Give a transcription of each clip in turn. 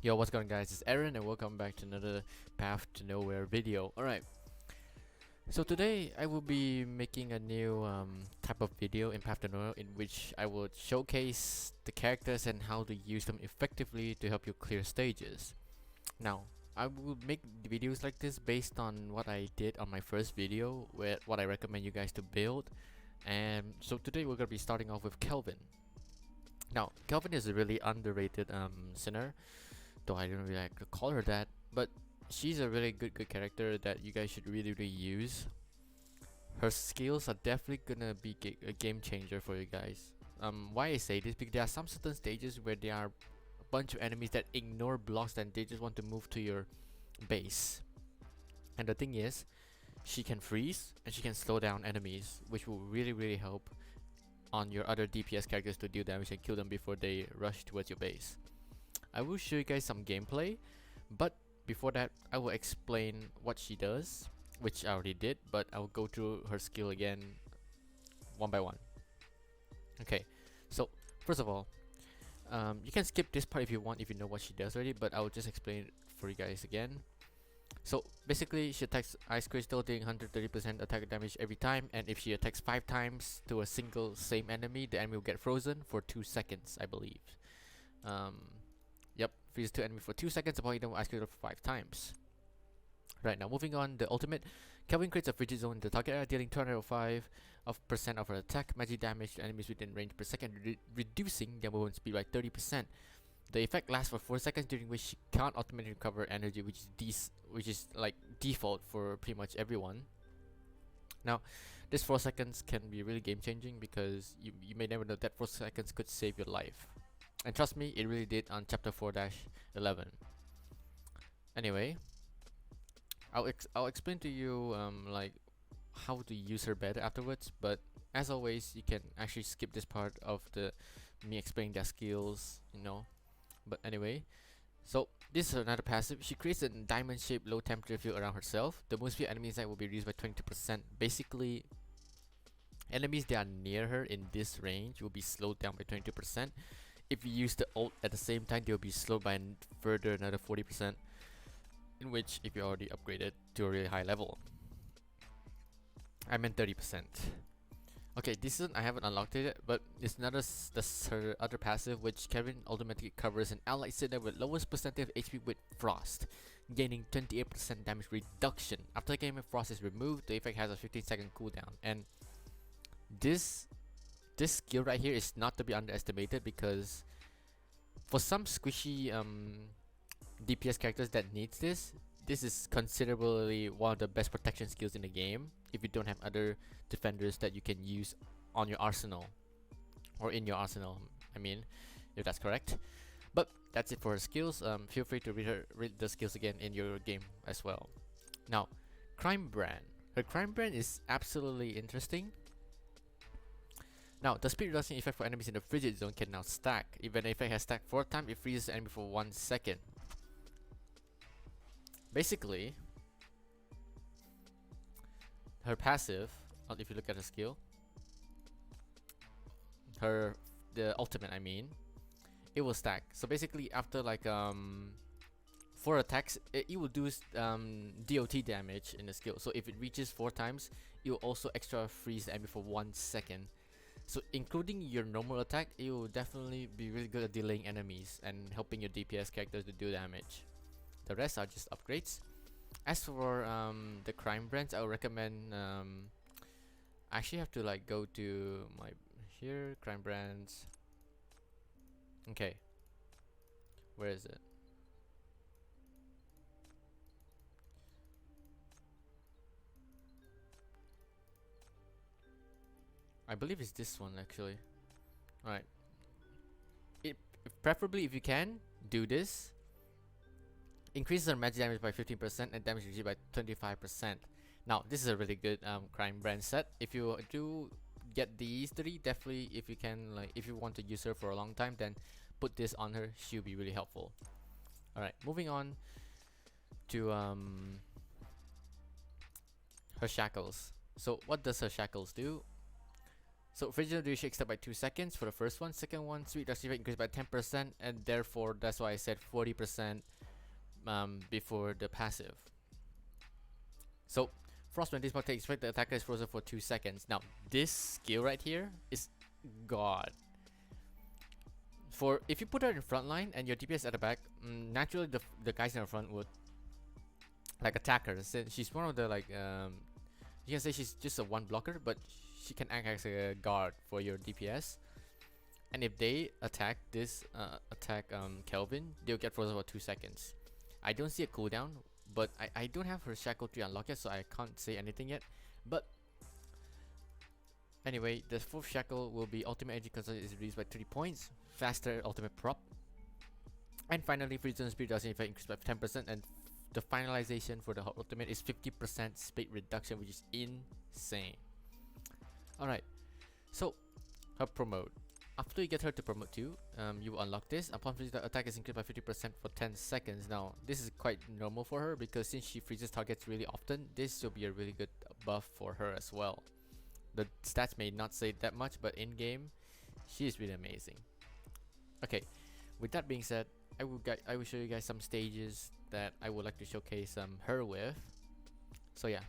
Yo, what's going on, guys? It's Aaron and welcome back to another Path to Nowhere video. Alright, so today I will be making a new type of video in Path to Nowhere in which I will showcase the characters and how to use them effectively to help you clear stages. Now, I will make videos like this based on what I did on my first video, where what I recommend you guys to build. And so today we're going to be starting off with Kelvin. Now, Kelvin is a really underrated sinner, though I don't really like to call her that, but she's a really good character that you guys should really use. Her skills are definitely gonna be a game changer for you guys. Why I say this, because there are some certain stages where there are a bunch of enemies that ignore blocks and they just want to move to your base. And the thing is, she can freeze and she can slow down enemies, which will really help on your other DPS characters to deal damage and kill them before they rush towards your base. I will show you guys some gameplay, but before that I will explain what she does, which I already did, but I will go through her skill again one by one. Okay, so first of all, you can skip this part if you want, if you know what she does already, but I will just explain it for you guys again. So basically, she attacks Ice Crystal, dealing 130% attack damage every time, and if she attacks 5 times to a single same enemy, the enemy will get frozen for 2 seconds, I believe. Yep, freeze 2 enemy for 2 seconds upon hitting Ice Crystal 5 times. Right, now moving on, the ultimate. Kelvin creates a frigid zone in the target area, dealing 205% of her attack magic damage to enemies within range per second, reducing their movement speed by 30%. The effect lasts for 4 seconds, during which she can't automatically recover energy, which is like default for pretty much everyone. Now, this 4 seconds can be really game changing because you may never know that 4 seconds could save your life. And trust me, it really did on chapter 4-11. Anyway, I'll explain to you like how to use her better afterwards, but as always, you can actually skip this part of the me explaining their skills, you know. But anyway, so this is another passive. She creates a diamond-shaped low temperature field around herself. The most few enemies inside will be reduced by 20%. Basically, enemies that are near her in this range will be slowed down by 20%. If you use the ult at the same time, they will be slowed by further another 40%. In which, if you already upgraded to a really high level, I meant 30%. Okay, this one I haven't unlocked it yet, but it's her other passive, which Kelvin automatically covers an allied center with lowest percentage of HP with Frost, gaining 28% damage reduction. After the game of Frost is removed, the effect has a 15-second cooldown, and this skill right here is not to be underestimated, because for some squishy DPS characters that needs this is considerably one of the best protection skills in the game if you don't have other defenders that you can use on your arsenal, or in your arsenal, I mean, if that's correct. But that's it for her skills. Feel free to read the skills again in your game as well. Now, Crime Brand. Her Crime Brand is absolutely interesting. Now, the speed reduction effect for enemies in the frigid zone can now stack. If an effect has stacked 4 times, it freezes the enemy for 1 second. Basically, her passive, if you look at her skill, the ultimate, I mean, it will stack. So basically, after like 4 attacks, it will do DOT damage in the skill. So if it reaches 4 times, it will also extra freeze the enemy for 1 second. So including your normal attack, it will definitely be really good at delaying enemies and helping your DPS characters to do damage. The rest are just upgrades. As for the crime brands, I would recommend I actually have to like go to my here crime brands. Okay, where is it? I believe it's this one actually. Alright, preferably if you can do this. Increases her magic damage by 15% and damage reduced by 25%. Now, this is a really good crime brand set. If you do get these 3, definitely, if you can, like, if you want to use her for a long time, then put this on her. She'll be really helpful. Alright, moving on to her shackles. So, what does her shackles do? So original duration extended by 2 seconds for the first one. Second one, speed reduction rate increased by 10%, and therefore that's why I said 40% before the passive. So Frost when this part takes effect, the attacker is frozen for 2 seconds. Now this skill right here is god. For if you put her in front line and your DPS at the back, naturally the guys in the front would like attack her. She's one of the like you can say she's just a one blocker, but she can act as a guard for your DPS. And if they attack this Kelvin, they'll get frozen for 2 seconds. I don't see a cooldown, but I don't have her shackle 3 unlocked yet, so I can't say anything yet. But anyway, the 4th shackle will be ultimate energy consumption is reduced by 30 points, faster ultimate prop, and finally free zone speed doesn't effect increased by 10%, and the finalization for the ultimate is 50% speed reduction, which is insane. Alright, so her promote. After you get her to promote 2, you will unlock this. Upon freeze, the attack is increased by 50% for 10 seconds. Now, this is quite normal for her because since she freezes targets really often, this will be a really good buff for her as well. The stats may not say that much, but in game, she is really amazing. Okay, with that being said, I will show you guys some stages that I would like to showcase her with. So yeah,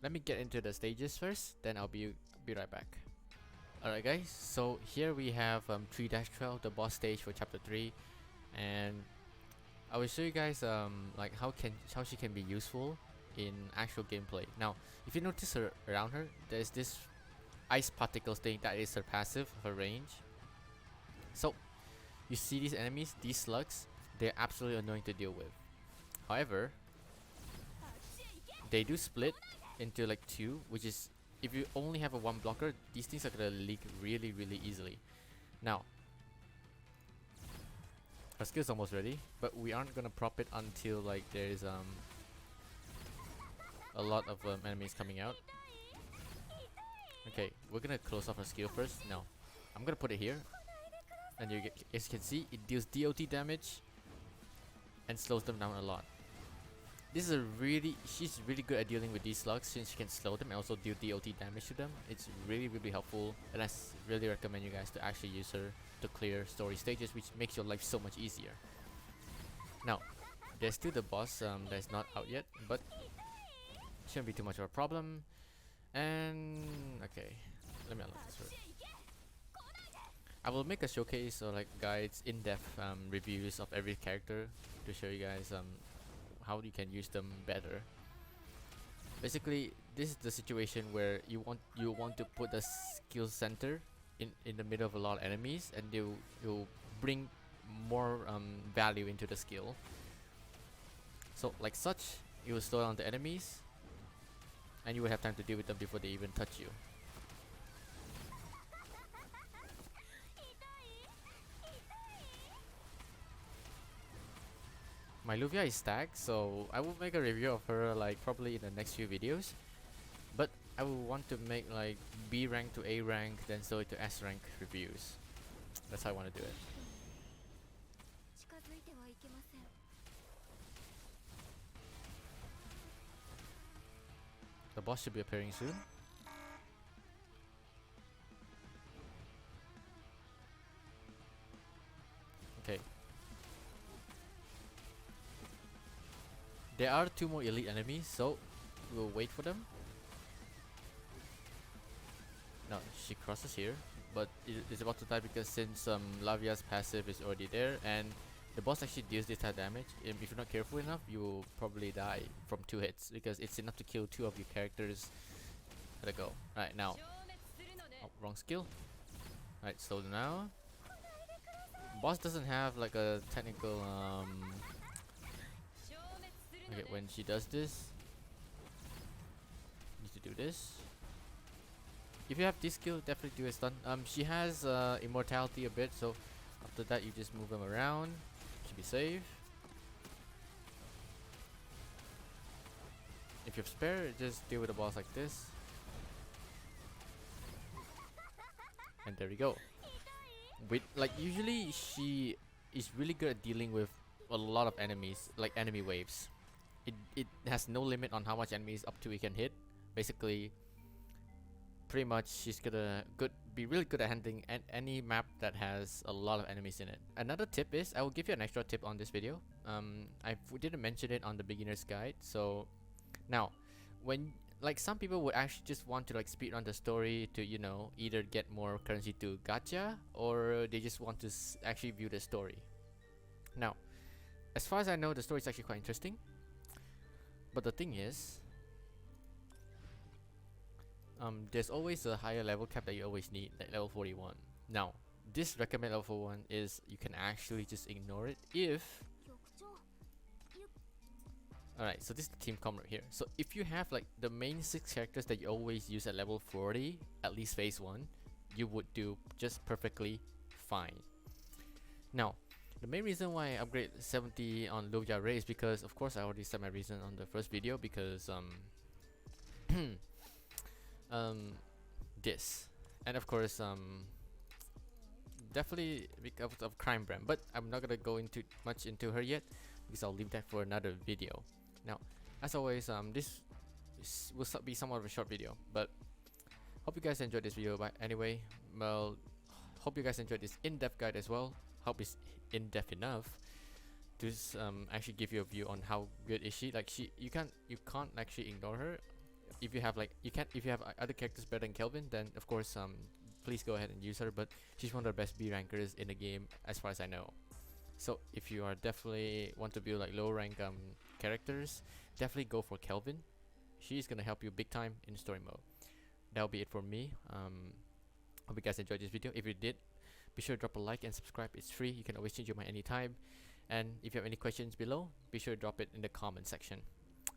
let me get into the stages first, then I'll be right back. Alright guys, so here we have 3-12, the boss stage for chapter 3, and I will show you guys like how she can be useful in actual gameplay. Now, if you notice around her, there's this ice particles thing that is her passive, her range. So you see these enemies, these slugs, they're absolutely annoying to deal with. However, they do split into like 2, which is if you only have a 1 blocker, these things are gonna leak really easily. Now, our skill's almost ready, but we aren't gonna prop it until like there's a lot of enemies coming out. Okay, we're gonna close off our skill first. Now, I'm gonna put it here, and as you can see, it deals DOT damage and slows them down a lot. This is she's really good at dealing with these slugs since she can slow them and also deal DOT damage to them. It's really helpful, and I really recommend you guys to actually use her to clear story stages, which makes your life so much easier. Now, there's still the boss that's not out yet, but shouldn't be too much of a problem. And okay, let me unlock this first. I will make a showcase or like guides, in-depth reviews of every character to show you guys how you can use them better. Basically, this is the situation where you want to put the skill center in the middle of a lot of enemies, and you'll bring more value into the skill. So like such, you will slow down the enemies, and you will have time to deal with them before they even touch you. My Luvia is stacked, so I will make a review of her like probably in the next few videos. But I will want to make like B rank to A rank, then so to S rank reviews. That's how I want to do it. The boss should be appearing soon. Okay. There are 2 more elite enemies, so we'll wait for them. Now she crosses here, but it is about to die because since Lavia's passive is already there, and the boss actually deals this type of damage. If you're not careful enough, you will probably die from 2 hits because it's enough to kill 2 of your characters at a go. Right now, oh, wrong skill. Right, slow now. Boss doesn't have like a technical okay, when she does this, you need to do this. If you have this skill, definitely do a stun. She has immortality a bit, so after that you just move them around. Should be safe. If you have spare, just deal with the boss like this. And there we go. With like usually she is really good at dealing with a lot of enemies, like enemy waves. It has no limit on how much enemies up to it can hit. Basically, pretty much she's gonna be really good at handling any map that has a lot of enemies in it. Another tip is, I will give you an extra tip on this video. I didn't mention it on the beginner's guide. So now, when like some people would actually just want to like speedrun the story to, you know, either get more currency to gacha, or they just want to actually view the story. Now, as far as I know, the story is actually quite interesting. But the thing is, there's always a higher level cap that you always need, like level 41. Now, this recommended level 41 is you can actually just ignore it if... Alright, so this is the team comp right here. So if you have like the main 6 characters that you always use at level 40, at least phase 1, you would do just perfectly fine. Now, the main reason why I upgrade 70 on Lovia Ray is because, of course, I already said my reason on the first video, because this, and of course definitely because of Crime Brand, but I'm not gonna go into much into her yet because I'll leave that for another video. Now, as always, this will be somewhat of a short video, but hope you guys enjoyed this video. But anyway, well, hope you guys enjoyed this in-depth guide as well. Hope it's in-depth enough to actually give you a view on how good is she. Like you can't actually ignore her. If you have if you have other characters better than Kelvin, then of course please go ahead and use her. But she's one of the best B rankers in the game as far as I know. So if you are definitely want to build like low rank characters, definitely go for Kelvin. She's gonna help you big time in story mode. That'll be it for me. Hope you guys enjoyed this video. If you did, be sure to drop a like and subscribe. It's free. You can always change your mind anytime. And if you have any questions below, be sure to drop it in the comment section.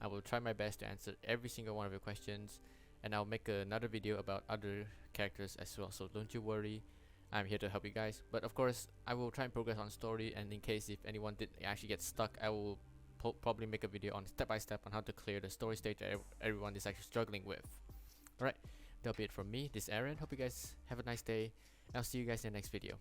I will try my best to answer every single one of your questions, and I'll make another video about other characters as well. So don't you worry, I'm here to help you guys. But of course, I will try and progress on story, and in case if anyone did actually get stuck, I will probably make a video on step by step on how to clear the story stage that everyone is actually struggling with. Alright, that'll be it from me. This is Aaron. Hope you guys have a nice day. I'll see you guys in the next video.